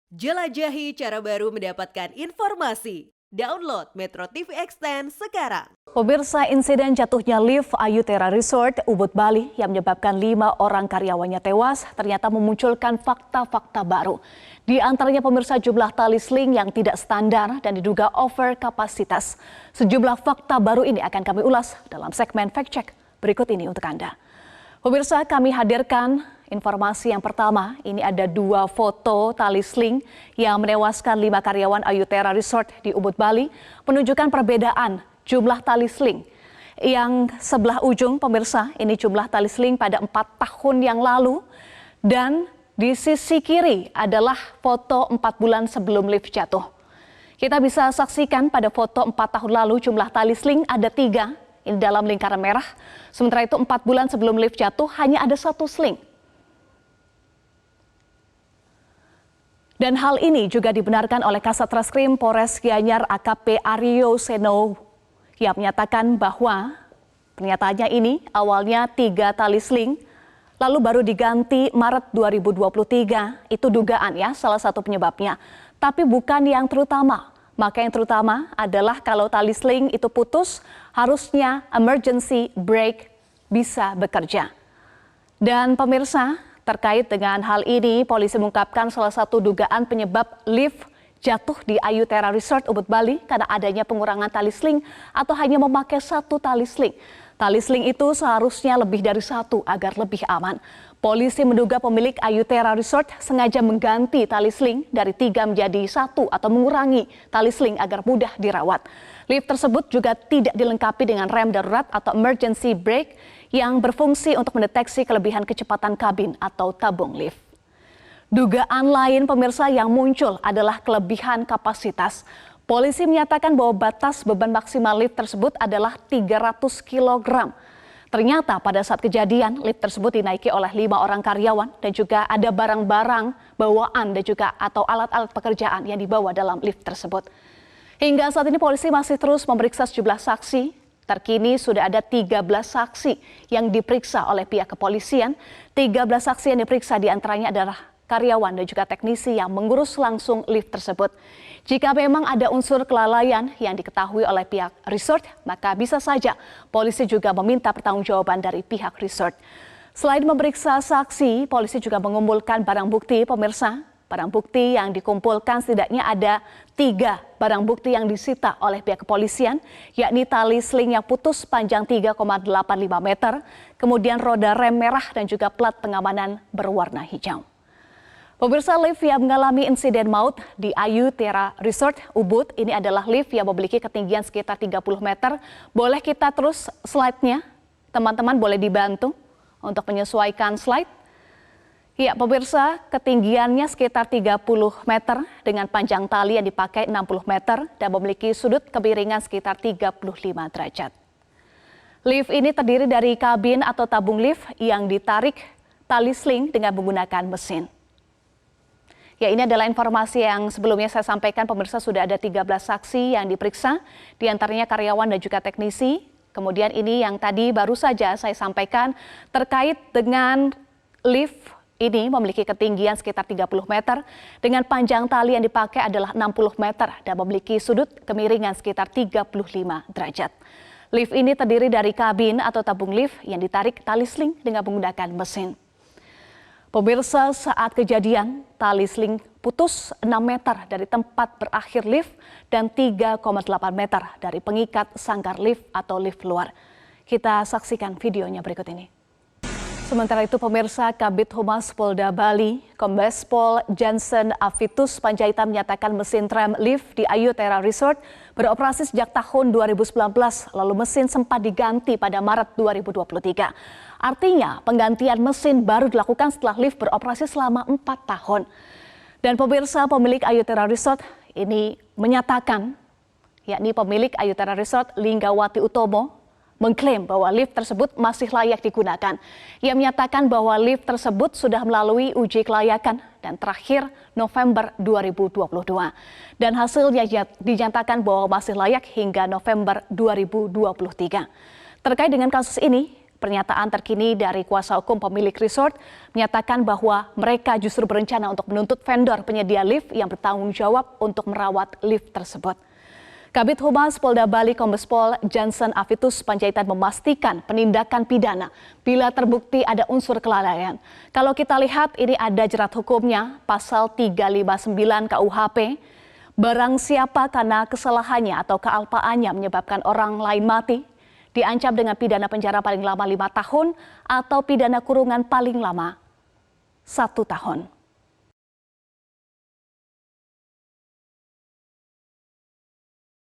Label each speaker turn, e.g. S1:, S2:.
S1: Jelajahi cara baru mendapatkan informasi. Download Metro TV Extend sekarang.
S2: Pemirsa, insiden jatuhnya lift Ayu Tera Resort Ubud Bali yang menyebabkan 5 orang karyawannya tewas ternyata memunculkan fakta-fakta baru. Di antaranya pemirsa jumlah tali sling yang tidak standar dan diduga over kapasitas. Sejumlah fakta baru ini akan kami ulas dalam segmen Fact Check berikut ini untuk Anda. Pemirsa, kami hadirkan informasi yang pertama. Ini ada 2 foto tali sling yang menewaskan 5 karyawan Ayu Tera Resort di Ubud Bali, menunjukkan perbedaan jumlah tali sling. Yang sebelah ujung pemirsa, ini jumlah tali sling pada 4 tahun yang lalu, dan di sisi kiri adalah foto 4 bulan sebelum lift jatuh. Kita bisa saksikan pada foto 4 tahun lalu jumlah tali sling ada 3. Ini dalam lingkaran merah. Sementara itu 4 bulan sebelum lift jatuh hanya ada 1 sling. Dan hal ini juga dibenarkan oleh Kasat Reskrim Polres Gianyar AKP Aryo Seno yang menyatakan bahwa pernyataannya ini awalnya 3 tali sling lalu baru diganti Maret 2023. Itu dugaan ya, salah satu penyebabnya. Tapi bukan yang terutama. Maka yang terutama adalah kalau tali sling itu putus, harusnya emergency brake bisa bekerja. Dan pemirsa, terkait dengan hal ini, polisi mengungkapkan salah satu dugaan penyebab lift jatuh di Ayu Tera Resort Ubud Bali karena adanya pengurangan tali sling atau hanya memakai 1 tali sling. Tali sling itu seharusnya lebih dari 1 agar lebih aman. Polisi menduga pemilik Ayu Tera Resort sengaja mengganti tali sling dari 3 menjadi 1 atau mengurangi tali sling agar mudah dirawat. Lift tersebut juga tidak dilengkapi dengan rem darurat atau emergency brake yang berfungsi untuk mendeteksi kelebihan kecepatan kabin atau tabung lift. Dugaan lain pemirsa yang muncul adalah kelebihan kapasitas. Polisi menyatakan bahwa batas beban maksimal lift tersebut adalah 300 kg. Ternyata pada saat kejadian, lift tersebut dinaiki oleh 5 orang karyawan dan juga ada barang-barang bawaan dan juga atau alat-alat pekerjaan yang dibawa dalam lift tersebut. Hingga saat ini polisi masih terus memeriksa sejumlah saksi. Terkini sudah ada 13 saksi yang diperiksa oleh pihak kepolisian. 13 saksi yang diperiksa diantaranya adalah karyawan dan juga teknisi yang mengurus langsung lift tersebut. Jika memang ada unsur kelalaian yang diketahui oleh pihak resort, maka bisa saja polisi juga meminta pertanggungjawaban dari pihak resort. Selain memeriksa saksi, polisi juga mengumpulkan barang bukti pemirsa. Barang bukti yang dikumpulkan setidaknya ada 3 barang bukti yang disita oleh pihak kepolisian, yakni tali sling yang putus panjang 3,85 meter, kemudian roda rem merah dan juga plat pengamanan berwarna hijau. Pemirsa, lift yang mengalami insiden maut di Ayu Tera Resort Ubud ini adalah lift yang memiliki ketinggian sekitar 30 meter. Boleh kita terus slide-nya? Teman-teman boleh dibantu untuk menyesuaikan slide. Ya, pemirsa, ketinggiannya sekitar 30 meter dengan panjang tali yang dipakai 60 meter dan memiliki sudut kemiringan sekitar 35 derajat. Lift ini terdiri dari kabin atau tabung lift yang ditarik tali sling dengan menggunakan mesin. Ya, ini adalah informasi yang sebelumnya saya sampaikan, pemirsa, sudah ada 13 saksi yang diperiksa, diantaranya karyawan dan juga teknisi. Kemudian ini yang tadi baru saja saya sampaikan terkait dengan lift ini memiliki ketinggian sekitar 30 meter dengan panjang tali yang dipakai adalah 60 meter dan memiliki sudut kemiringan sekitar 35 derajat. Lift ini terdiri dari kabin atau tabung lift yang ditarik tali sling dengan menggunakan mesin. Pemirsa, saat kejadian, tali sling putus 6 meter dari tempat berakhir lift dan 3,8 meter dari pengikat sangkar lift atau lift luar. Kita saksikan videonya berikut ini. Sementara itu pemirsa, Kabid Humas Polda Bali, Kombes Pol Jansen Afitus Panjaitan menyatakan mesin tram lift di Ayu Tera Resort beroperasi sejak tahun 2019, lalu mesin sempat diganti pada Maret 2023. Artinya penggantian mesin baru dilakukan setelah lift beroperasi selama 4 tahun. Dan pemirsa, pemilik Ayu Tera Resort ini menyatakan, yakni pemilik Ayu Tera Resort Linggawati Utomo, mengklaim bahwa lift tersebut masih layak digunakan. Ia menyatakan bahwa lift tersebut sudah melalui uji kelayakan dan terakhir November 2022. Dan hasilnya dinyatakan bahwa masih layak hingga November 2023. Terkait dengan kasus ini, Pernyataan terkini dari kuasa hukum pemilik resort menyatakan bahwa mereka justru berencana untuk menuntut vendor penyedia lift yang bertanggung jawab untuk merawat lift tersebut. Kabid Humas Polda Bali Kombes Pol Johnson Avitus Panjaitan memastikan penindakan pidana bila terbukti ada unsur kelalaian. Kalau kita lihat ini ada jerat hukumnya pasal 359 KUHP. Barang siapa karena kesalahannya atau kealpaannya menyebabkan orang lain mati, diancam dengan pidana penjara paling lama 5 tahun atau pidana kurungan paling lama 1 tahun.